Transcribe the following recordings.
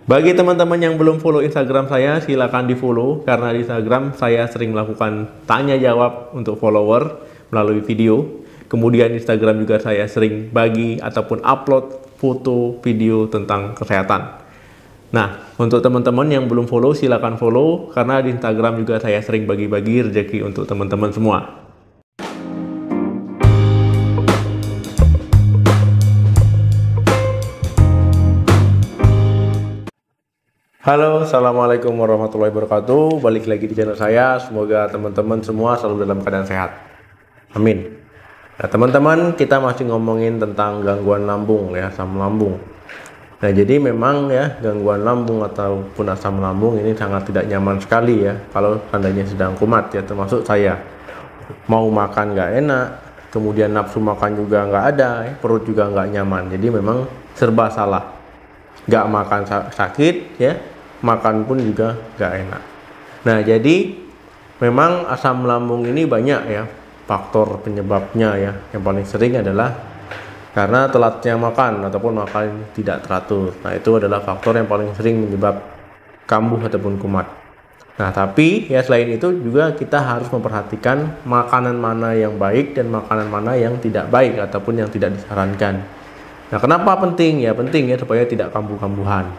Bagi teman-teman yang belum follow Instagram saya, silakan di follow karena di Instagram saya sering melakukan tanya jawab untuk follower melalui video. Kemudian Instagram juga saya sering bagi ataupun upload foto video tentang kesehatan. Nah, untuk teman-teman yang belum follow, silakan follow karena di Instagram juga saya sering bagi-bagi rezeki untuk teman-teman semua. Halo, assalamualaikum warahmatullahi wabarakatuh. Balik lagi di channel saya. Semoga teman-teman semua selalu dalam keadaan sehat. Amin. Nah, teman-teman, kita masih ngomongin tentang gangguan lambung ya, asam lambung. Nah, jadi memang ya gangguan lambung ataupun asam lambung ini sangat tidak nyaman sekali ya kalau tandanya sedang kumat ya, termasuk saya. Mau makan nggak enak, kemudian nafsu makan juga nggak ada, ya, perut juga nggak nyaman. Jadi memang serba salah. Nggak makan sakit ya, makan pun juga nggak enak. Nah, jadi memang asam lambung ini banyak ya faktor penyebabnya ya. Yang paling sering adalah karena telatnya makan ataupun makan tidak teratur. Nah, itu adalah faktor yang paling sering menyebab kambuh ataupun kumat. Nah, tapi ya selain itu juga kita harus memperhatikan makanan mana yang baik dan makanan mana yang tidak baik ataupun yang tidak disarankan. Nah, kenapa penting? Ya penting ya supaya tidak kambuh-kambuhan.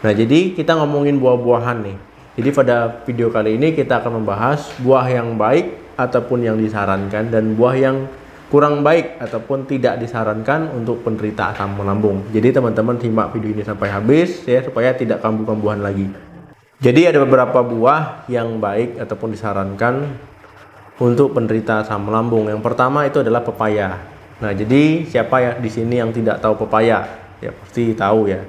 Nah, jadi kita ngomongin buah-buahan nih. Jadi pada video kali ini kita akan membahas buah yang baik ataupun yang disarankan dan buah yang kurang baik ataupun tidak disarankan untuk penderita asam lambung. Jadi teman-teman simak video ini sampai habis ya supaya tidak kambuh-kambuhan lagi. Jadi ada beberapa buah yang baik ataupun disarankan untuk penderita asam lambung. Yang pertama itu adalah pepaya. Nah, jadi siapa ya di sini yang tidak tahu pepaya? Ya pasti tahu ya.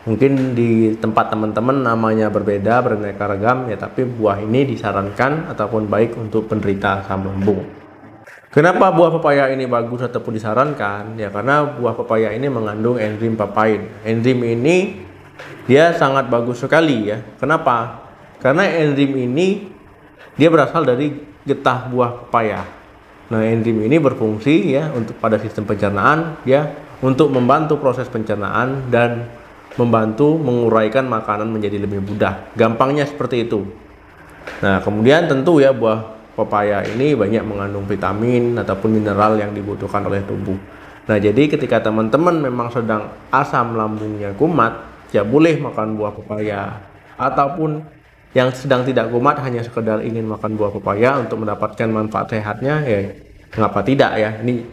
Mungkin di tempat teman-teman namanya berbeda, beraneka ragam ya, tapi buah ini disarankan ataupun baik untuk penderita asam lambung. Kenapa buah pepaya ini bagus ataupun disarankan? Ya karena buah pepaya ini mengandung enzim papain. Enzim ini dia sangat bagus sekali ya. Kenapa? Karena enzim ini dia berasal dari getah buah pepaya. Nah, enzim ini berfungsi ya untuk pada sistem pencernaan ya, untuk membantu proses pencernaan dan membantu menguraikan makanan menjadi lebih mudah. Gampangnya seperti itu. Nah, kemudian tentu ya buah pepaya ini banyak mengandung vitamin ataupun mineral yang dibutuhkan oleh tubuh. Nah, jadi ketika teman-teman memang sedang asam lambungnya kumat, ya boleh makan buah pepaya. Ataupun yang sedang tidak kumat hanya sekedar ingin makan buah pepaya untuk mendapatkan manfaat sehatnya, ya mengapa tidak ya, ini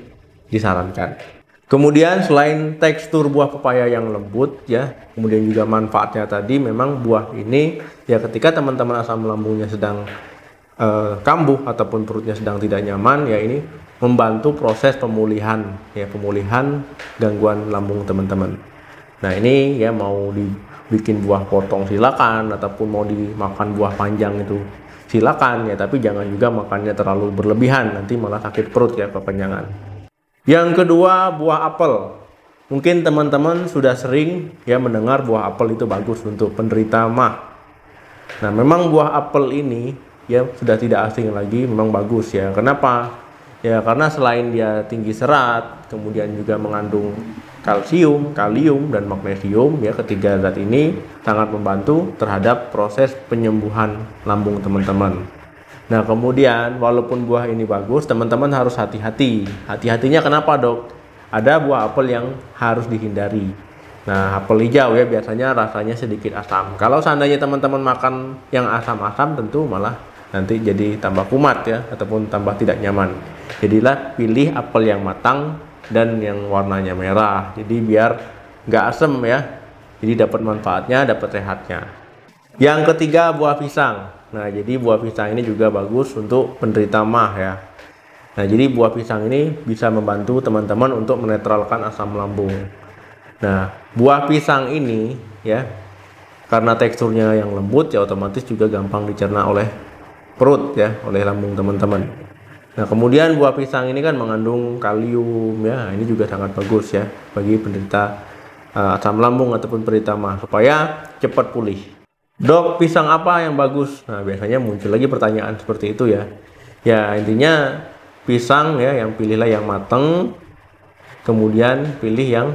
disarankan. Kemudian selain tekstur buah pepaya yang lembut ya, kemudian juga manfaatnya tadi, memang buah ini ya ketika teman-teman asam lambungnya sedang kambuh ataupun perutnya sedang tidak nyaman ya, ini membantu proses pemulihan ya, pemulihan gangguan lambung teman-teman. Nah, ini ya mau dibikin buah potong silakan ataupun mau dimakan buah panjang itu silakan ya, tapi jangan juga makannya terlalu berlebihan, nanti malah sakit perut ya, kekenyangan. Yang kedua, buah apel. Mungkin teman-teman sudah sering ya mendengar buah apel itu bagus untuk penderita MAH. Nah, memang buah apel ini ya sudah tidak asing lagi, memang bagus ya. Kenapa? Ya karena selain dia tinggi serat, kemudian juga mengandung kalsium, kalium, dan magnesium ya, ketiga zat ini sangat membantu terhadap proses penyembuhan lambung teman-teman. Nah, kemudian walaupun buah ini bagus, teman-teman harus hati-hati. Hati-hatinya kenapa, Dok? Ada buah apel yang harus dihindari. Nah, apel hijau ya biasanya rasanya sedikit asam. Kalau seandainya teman-teman makan yang asam-asam, tentu malah nanti jadi tambah kumat ya, ataupun tambah tidak nyaman. Jadilah pilih apel yang matang dan yang warnanya merah. Jadi biar nggak asem ya. Jadi dapat manfaatnya, dapat sehatnya. Yang ketiga, buah pisang. Nah, jadi buah pisang ini juga bagus untuk penderita MAH ya. Nah, jadi buah pisang ini bisa membantu teman-teman untuk menetralkan asam lambung. Nah, buah pisang ini ya, karena teksturnya yang lembut ya, otomatis juga gampang dicerna oleh perut ya, oleh lambung teman-teman. Nah, kemudian buah pisang ini kan mengandung kalium ya, ini juga sangat bagus ya bagi penderita asam lambung ataupun penderita MAH supaya cepat pulih. Dok, pisang apa yang bagus? Nah, biasanya muncul lagi pertanyaan seperti itu ya. Ya, intinya pisang ya, yang pilihlah yang matang, kemudian pilih yang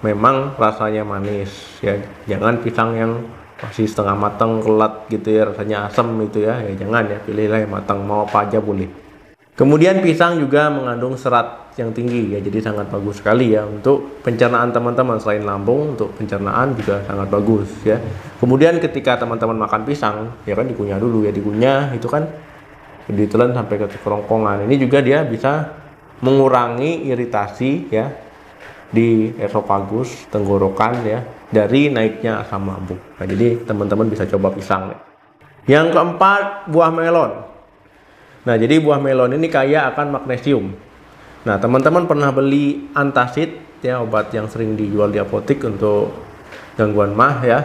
memang rasanya manis ya. Jangan pisang yang masih setengah matang, kelat gitu ya, rasanya asam itu ya. Ya jangan ya, pilihlah yang matang, mau apa aja boleh. Kemudian pisang juga mengandung serat yang tinggi ya, jadi sangat bagus sekali ya untuk pencernaan teman-teman. Selain lambung, untuk pencernaan juga sangat bagus ya. Kemudian ketika teman-teman makan pisang ya kan dikunyah dulu ya, dikunyah itu kan ditelan sampai ke kerongkongan. Ini juga dia bisa mengurangi iritasi ya di esofagus, tenggorokan ya, dari naiknya asam lambung. Nah, jadi teman-teman bisa coba pisang. Yang keempat, buah melon. Nah, jadi buah melon ini kaya akan magnesium. Nah, teman-teman pernah beli antacid ya, obat yang sering dijual di apotek untuk gangguan mah ya.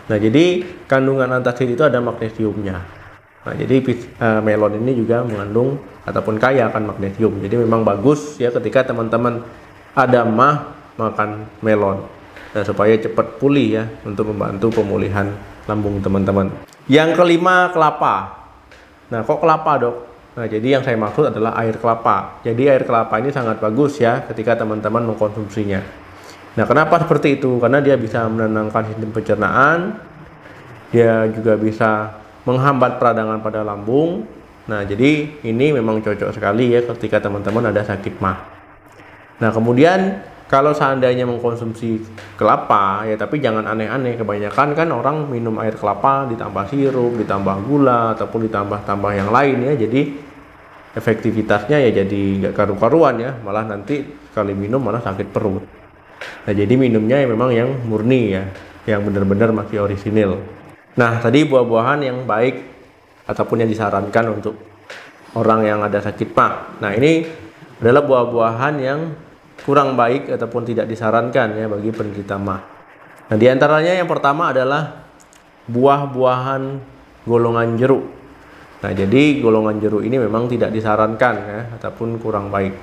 Nah, jadi kandungan antacid itu ada magnesiumnya. Nah, jadi melon ini juga mengandung ataupun kaya akan magnesium. Jadi memang bagus ya ketika teman-teman ada mah makan melon. Nah, supaya cepat pulih ya, untuk membantu pemulihan lambung teman-teman. Yang kelima, kelapa. Nah, kok kelapa, Dok? Nah, jadi yang saya maksud adalah air kelapa. Jadi air kelapa ini sangat bagus ya ketika teman-teman mengkonsumsinya. Nah, kenapa seperti itu? Karena dia bisa menenangkan sistem pencernaan. Dia juga bisa menghambat peradangan pada lambung. Nah, jadi ini memang cocok sekali ya ketika teman-teman ada sakit mah. Nah, kemudian kalau seandainya mengkonsumsi kelapa ya, tapi jangan aneh-aneh. Kebanyakan kan orang minum air kelapa ditambah sirup, ditambah gula, ataupun ditambah-tambah yang lain ya. Jadi efektivitasnya ya jadi nggak karu-karuan ya, malah nanti sekali minum malah sakit perut. Nah, jadi minumnya ya memang yang murni ya, yang benar-benar masih orisinil. Nah, tadi buah-buahan yang baik ataupun yang disarankan untuk orang yang ada sakit mah. Nah, ini adalah buah-buahan yang kurang baik ataupun tidak disarankan ya bagi penderita mah. Nah, diantaranya yang pertama adalah buah-buahan golongan jeruk. Nah, jadi golongan jeruk ini memang tidak disarankan ya, ataupun kurang baik.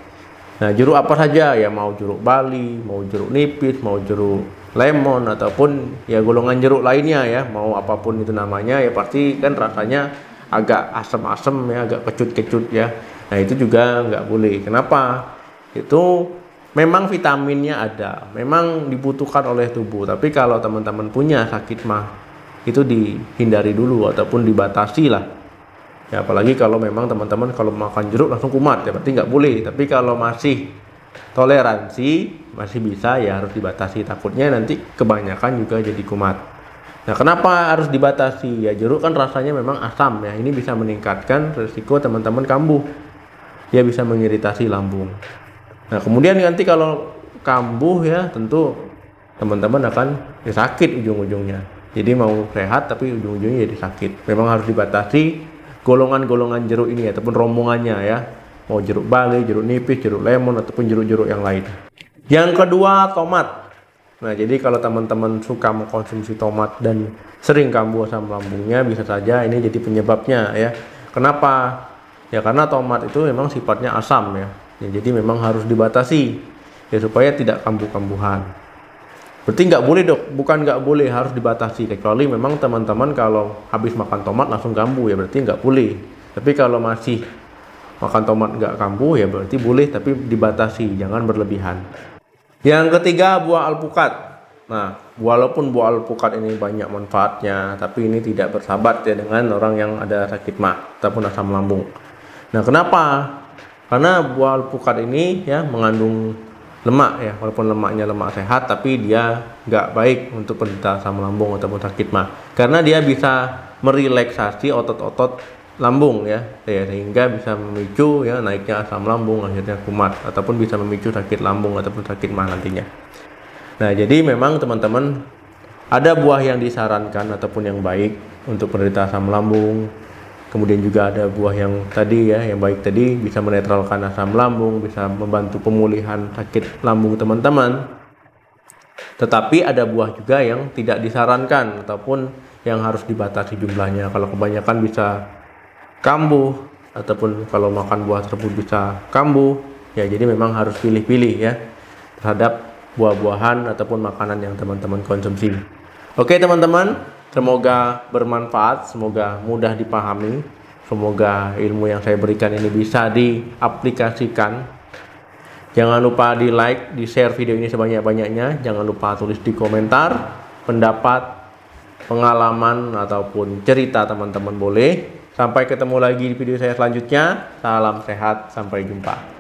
Nah, jeruk apa saja ya, mau jeruk bali, mau jeruk nipis, mau jeruk lemon, ataupun ya golongan jeruk lainnya ya, mau apapun itu namanya ya, pasti kan rasanya agak asam-asam ya, agak kecut-kecut ya. Nah, itu juga nggak boleh. Kenapa? Itu memang vitaminnya ada, memang dibutuhkan oleh tubuh. Tapi kalau teman-teman punya sakit mah, itu dihindari dulu ataupun dibatasi lah. Ya, apalagi kalau memang teman-teman kalau makan jeruk langsung kumat ya, berarti nggak boleh. Tapi kalau masih toleransi, masih bisa ya, harus dibatasi. Takutnya nanti kebanyakan juga jadi kumat. Nah, kenapa harus dibatasi? Ya, jeruk kan rasanya memang asam ya. Ini bisa meningkatkan risiko teman-teman kambuh. Dia bisa mengiritasi lambung. Nah, kemudian nanti kalau kambuh ya, tentu teman-teman akan sakit ujung-ujungnya. Jadi mau sehat tapi ujung-ujungnya jadi sakit. Memang harus dibatasi golongan-golongan jeruk ini ataupun rombongannya ya. Mau jeruk bali, jeruk nipis, jeruk lemon, ataupun jeruk-jeruk yang lain. Yang kedua, tomat. Nah, jadi kalau teman-teman suka mengkonsumsi tomat dan sering kambuh asam lambungnya, bisa saja ini jadi penyebabnya ya. Kenapa? Ya karena tomat itu memang sifatnya asam ya. Jadi memang harus dibatasi ya supaya tidak kambuh-kambuhan. Berarti nggak boleh, Dok? Bukan nggak boleh, harus dibatasi. Kecuali memang teman-teman kalau habis makan tomat langsung kambuh ya, berarti nggak boleh. Tapi kalau masih makan tomat nggak kambuh ya berarti boleh, tapi dibatasi, jangan berlebihan. Yang ketiga, buah alpukat. Nah, walaupun buah alpukat ini banyak manfaatnya, tapi ini tidak bersahabat ya dengan orang yang ada sakit mah ataupun asam lambung. Nah, kenapa? Karena buah alpukat ini ya mengandung lemak ya, walaupun lemaknya lemak sehat, tapi dia nggak baik untuk penderita asam lambung ataupun sakit mah. Karena dia bisa merelaksasi otot-otot lambung ya, sehingga bisa memicu ya naiknya asam lambung, akhirnya kumat, ataupun bisa memicu sakit lambung ataupun sakit mah nantinya. Nah, jadi memang teman-teman ada buah yang disarankan ataupun yang baik untuk penderita asam lambung. Kemudian juga ada buah yang tadi ya, yang baik tadi bisa menetralkan asam lambung, bisa membantu pemulihan sakit lambung teman-teman. Tetapi ada buah juga yang tidak disarankan ataupun yang harus dibatasi jumlahnya. Kalau kebanyakan bisa kambuh, ataupun kalau makan buah tersebut bisa kambuh, ya jadi memang harus pilih-pilih ya terhadap buah-buahan ataupun makanan yang teman-teman konsumsi. Oke teman-teman, semoga bermanfaat, semoga mudah dipahami, semoga ilmu yang saya berikan ini bisa diaplikasikan Jangan lupa di like, di share video ini sebanyak-banyaknya. Jangan lupa tulis di komentar pendapat, pengalaman ataupun cerita teman-teman boleh. Sampai ketemu lagi di video saya selanjutnya. Salam sehat, sampai jumpa.